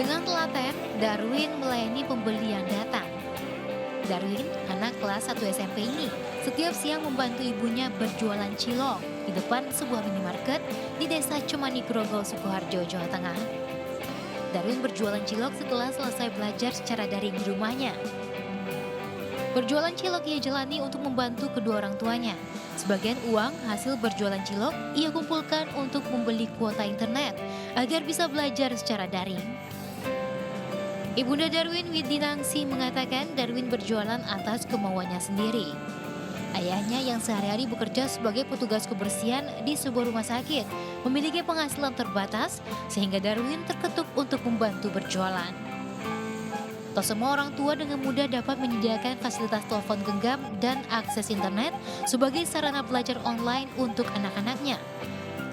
Dengan telaten, Darwin melayani pembeli yang datang. Darwin, anak kelas 1 SMP ini, setiap siang membantu ibunya berjualan cilok di depan sebuah minimarket di desa Cemani Grogol, Sukoharjo, Jawa Tengah. Darwin berjualan cilok setelah selesai belajar secara daring di rumahnya. Berjualan cilok ia jalani untuk membantu kedua orang tuanya. Sebagian uang hasil berjualan cilok ia kumpulkan untuk membeli kuota internet agar bisa belajar secara daring. Ibunda Darwin, Widinangsi, mengatakan Darwin berjualan atas kemauannya sendiri. Ayahnya yang sehari-hari bekerja sebagai petugas kebersihan di sebuah rumah sakit memiliki penghasilan terbatas sehingga Darwin terketuk untuk membantu berjualan. Tak semua orang tua dengan mudah dapat menyediakan fasilitas telepon genggam dan akses internet sebagai sarana belajar online untuk anak-anaknya.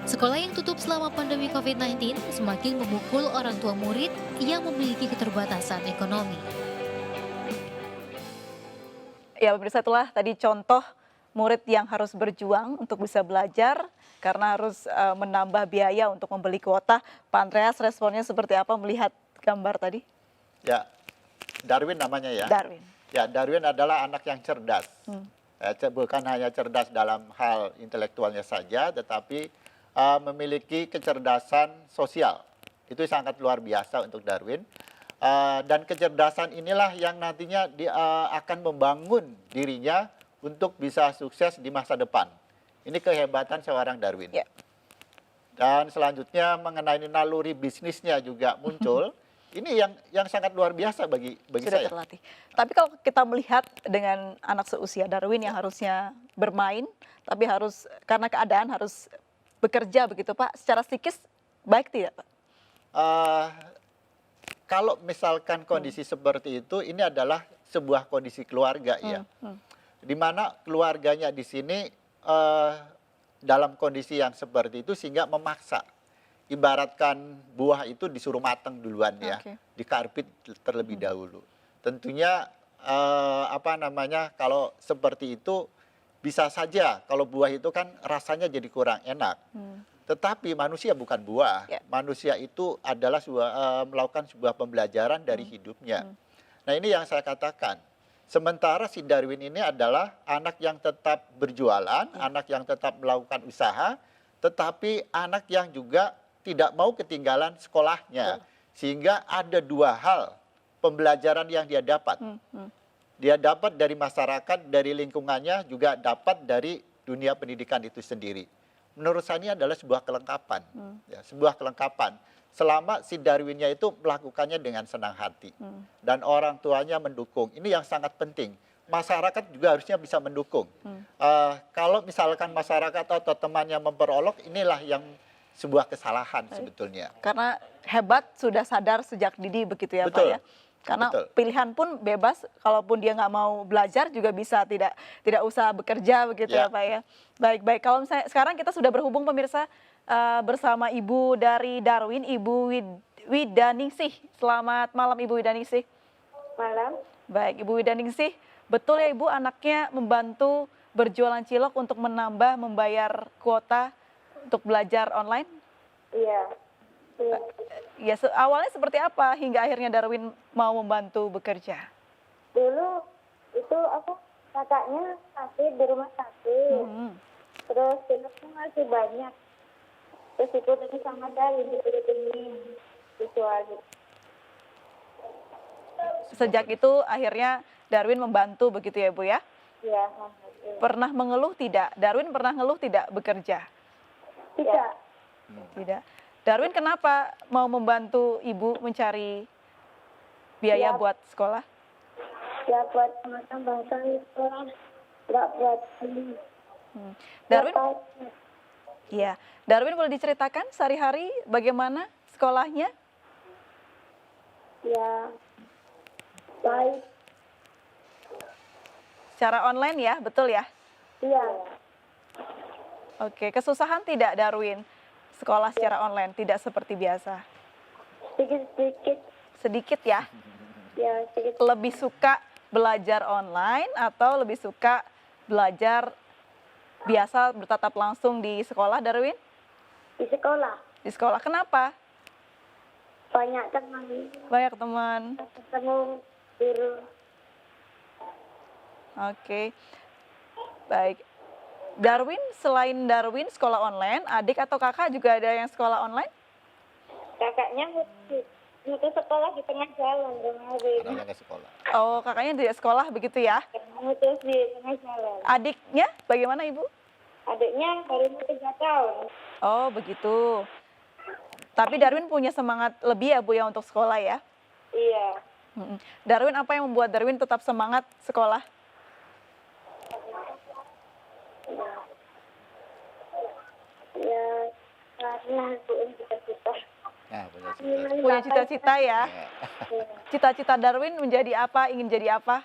Sekolah yang tutup selama pandemi COVID-19 semakin memukul orang tua murid yang memiliki keterbatasan ekonomi. Ya, pemirsa, itulah tadi contoh murid yang harus berjuang untuk bisa belajar karena harus menambah biaya untuk membeli kuota. Pak Andreas, responnya seperti apa melihat gambar tadi? Ya, Darwin namanya ya. Darwin. Ya, Darwin adalah anak yang cerdas. Bukan hanya cerdas dalam hal intelektualnya saja, tetapi memiliki kecerdasan sosial. Itu sangat luar biasa untuk Darwin. Dan kecerdasan inilah yang nantinya akan membangun dirinya untuk bisa sukses di masa depan. Ini kehebatan seorang Darwin. Ya. Dan selanjutnya mengenai naluri bisnisnya juga muncul. Ini yang sangat luar biasa bagi Sudah saya. terlatih. Tapi kalau kita melihat dengan anak seusia Darwin yang harusnya bermain, tapi harus karena keadaan harus bekerja begitu Pak, secara psikis baik tidak Pak? Kalau misalkan kondisi seperti itu, ini adalah sebuah kondisi keluarga ya. Di mana keluarganya di sini dalam kondisi yang seperti itu sehingga memaksa. Ibaratkan buah itu disuruh matang duluan ya, dikarpit terlebih dahulu. Tentunya kalau seperti itu bisa saja kalau buah itu kan rasanya jadi kurang enak. Tetapi manusia bukan buah. Manusia itu adalah melakukan sebuah pembelajaran dari hidupnya. Nah, ini yang saya katakan. Sementara si Darwin ini adalah anak yang tetap berjualan, anak yang tetap melakukan usaha, tetapi anak yang juga tidak mau ketinggalan sekolahnya. Sehingga ada dua hal pembelajaran yang dia dapat. Dia dapat dari masyarakat, dari lingkungannya, juga dapat dari dunia pendidikan itu sendiri. Menurut saya ini adalah sebuah kelengkapan. Ya, sebuah kelengkapan. Selama si Darwinnya itu melakukannya dengan senang hati. Dan orang tuanya mendukung. Ini yang sangat penting. Masyarakat juga harusnya bisa mendukung. Kalau misalkan masyarakat atau temannya memperolok, inilah yang sebuah kesalahan sebetulnya. Karena hebat sudah sadar sejak dini begitu ya Betul. Pak ya. Karena pilihan pun bebas, kalaupun dia nggak mau belajar juga bisa tidak usah bekerja begitu ya Pak ya. Baik. Kalau misalnya sekarang kita sudah berhubung pemirsa bersama ibu dari Darwin, Ibu Widaningsih. Selamat malam Ibu Widaningsih. Malam. Baik, Ibu Widaningsih, betul ya Ibu anaknya membantu berjualan cilok untuk membayar kuota untuk belajar online? Iya. Ya, awalnya seperti apa hingga akhirnya Darwin mau membantu bekerja? Dulu itu kakaknya sakit di rumah sakit. Terus ciloknya masih banyak. Terus itu tadi sama Darwin dipilih visual gitu. Sejak itu akhirnya Darwin membantu begitu ya Bu ya? Iya. Pernah mengeluh tidak? Darwin pernah ngeluh tidak bekerja? Tidak. Tidak. Darwin kenapa mau membantu ibu mencari biaya buat sekolah? Ya buat tambah-tambah sekolah. Nggak buat beli. Darwin, iya. Darwin boleh diceritakan sehari-hari bagaimana sekolahnya? Ya, baik. Secara online ya, betul ya? Iya. Oke, kesusahan tidak Darwin sekolah secara online, tidak seperti biasa? Sedikit-sedikit. Sedikit ya? Ya, sedikit. Lebih suka belajar online atau lebih suka belajar biasa bertatap langsung di sekolah Darwin? Di sekolah. Di sekolah, kenapa? banyak teman, Banyak teman. ketemu guru. Oke. Baik. Darwin, selain Darwin sekolah online, adik atau kakak juga ada yang sekolah online? Kakaknya mutus sekolah di tengah jalan kemarin. Anaknya ke sekolah. Oh, kakaknya tidak sekolah begitu ya? Mutus di tengah jalan. Adiknya bagaimana Ibu? Adiknya baru 3 tahun. Oh, begitu. Tapi Darwin punya semangat lebih ya Bu ya untuk sekolah ya? Iya. Darwin, apa yang membuat Darwin tetap semangat sekolah? Ya, karena aku cita-cita. Nah, punya cita-cita. Punya cita-cita ya? Ya. Cita-cita Darwin menjadi apa? Ingin jadi apa?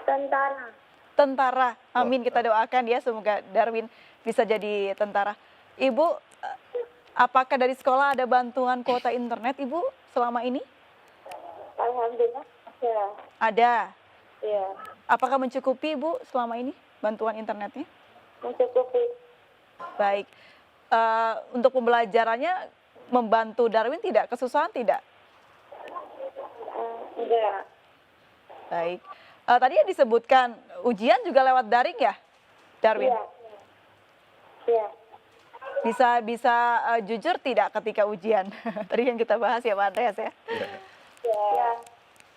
Tentara. Tentara. Amin, kita doakan ya semoga Darwin bisa jadi tentara. Ibu, apakah dari sekolah ada bantuan kuota internet Ibu selama ini? Alhamdulillah. Ya. Ada. Iya. Apakah mencukupi Ibu selama ini bantuan internetnya? Mencukupi. Baik. Untuk pembelajarannya membantu Darwin tidak? Kesusahan tidak? Enggak. Baik. Tadi yang disebutkan ujian juga lewat daring ya, Darwin? Iya. Iya. Bisa jujur tidak ketika ujian? Tadi yang kita bahas ya Pak Andreas ya. Ya.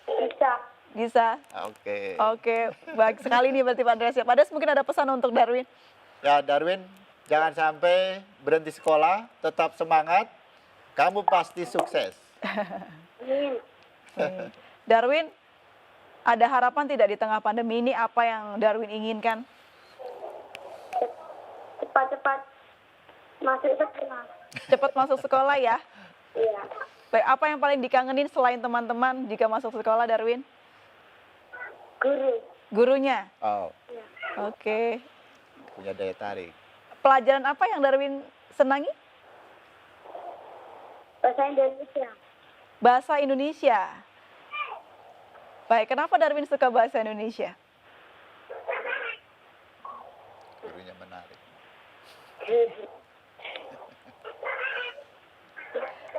Bisa. Bisa. Oke. Oke, baik sekali nih berarti Pak Andreas ya. Pak Andreas mungkin ada pesan untuk Darwin? Ya Darwin, jangan sampai berhenti sekolah, tetap semangat. Kamu pasti sukses. Amin. Oke. Darwin, ada harapan tidak di tengah pandemi ini? Apa yang Darwin inginkan? Cepat-cepat masuk sekolah. Cepat masuk sekolah ya. Iya. Baik, apa yang paling dikangenin selain teman-teman jika masuk sekolah, Darwin? Guru. Gurunya. Oh, Iya. Oke. punya daya tarik. Pelajaran apa yang Darwin senangi? Bahasa Indonesia. Bahasa Indonesia. Baik, kenapa Darwin suka bahasa Indonesia? Gurunya menarik.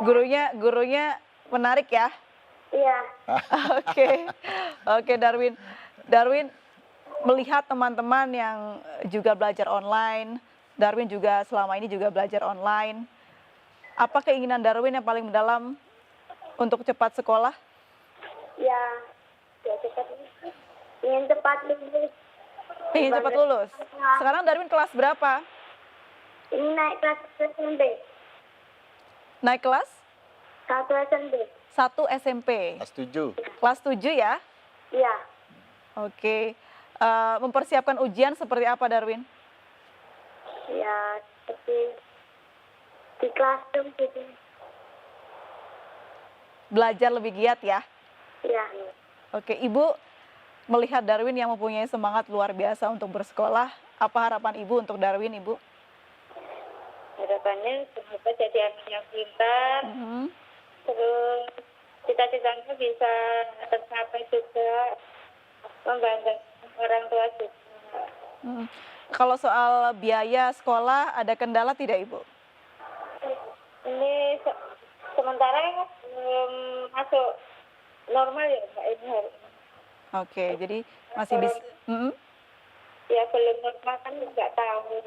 Gurunya menarik ya. Iya. Oke, Darwin. Darwin melihat teman-teman yang juga belajar online, Darwin juga selama ini juga belajar online. Apa keinginan Darwin yang paling mendalam untuk cepat sekolah? Ya. Ya cepat. Ingin cepat lulus. Ingin cepat lulus. Sekarang Darwin kelas berapa? Ini naik kelas SMP. Naik kelas 1 SMP. 1 SMP. Kelas 7. Kelas 7 ya? Iya. Oke. Mempersiapkan ujian seperti apa Darwin? Ya, seperti di classroom gitu. Belajar lebih giat ya? Iya. Oke, Ibu melihat Darwin yang mempunyai semangat luar biasa untuk bersekolah, apa harapan Ibu untuk Darwin, Ibu? Harapannya semoga jadi anak yang pintar, terus cita-citanya bisa tercapai juga, membanggakan orang tua juga. Kalau soal biaya sekolah ada kendala tidak Ibu? Ini sementara belum masuk normal ya Mbak, ini hari. Oke, jadi masih bisa. Ya belum normal kan nggak tahu.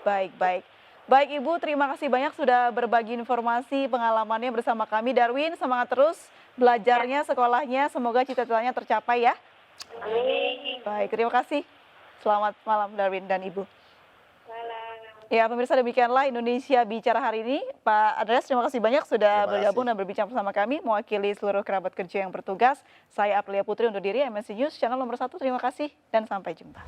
Baik. Baik Ibu, terima kasih banyak sudah berbagi informasi pengalamannya bersama kami. Darwin, semangat terus belajarnya, sekolahnya, semoga cita-citanya tercapai ya. Amin. Baik, terima kasih. Selamat malam Darwin dan Ibu. Salam. Ya pemirsa, demikianlah Indonesia Bicara hari ini. Pak Andreas, terima kasih banyak sudah Terima bergabung kasih. dan berbincang bersama kami. Mewakili seluruh kerabat kerja yang bertugas. Saya Aprilia Putri undur diri, MNC News, channel nomor 1. Terima kasih dan sampai jumpa.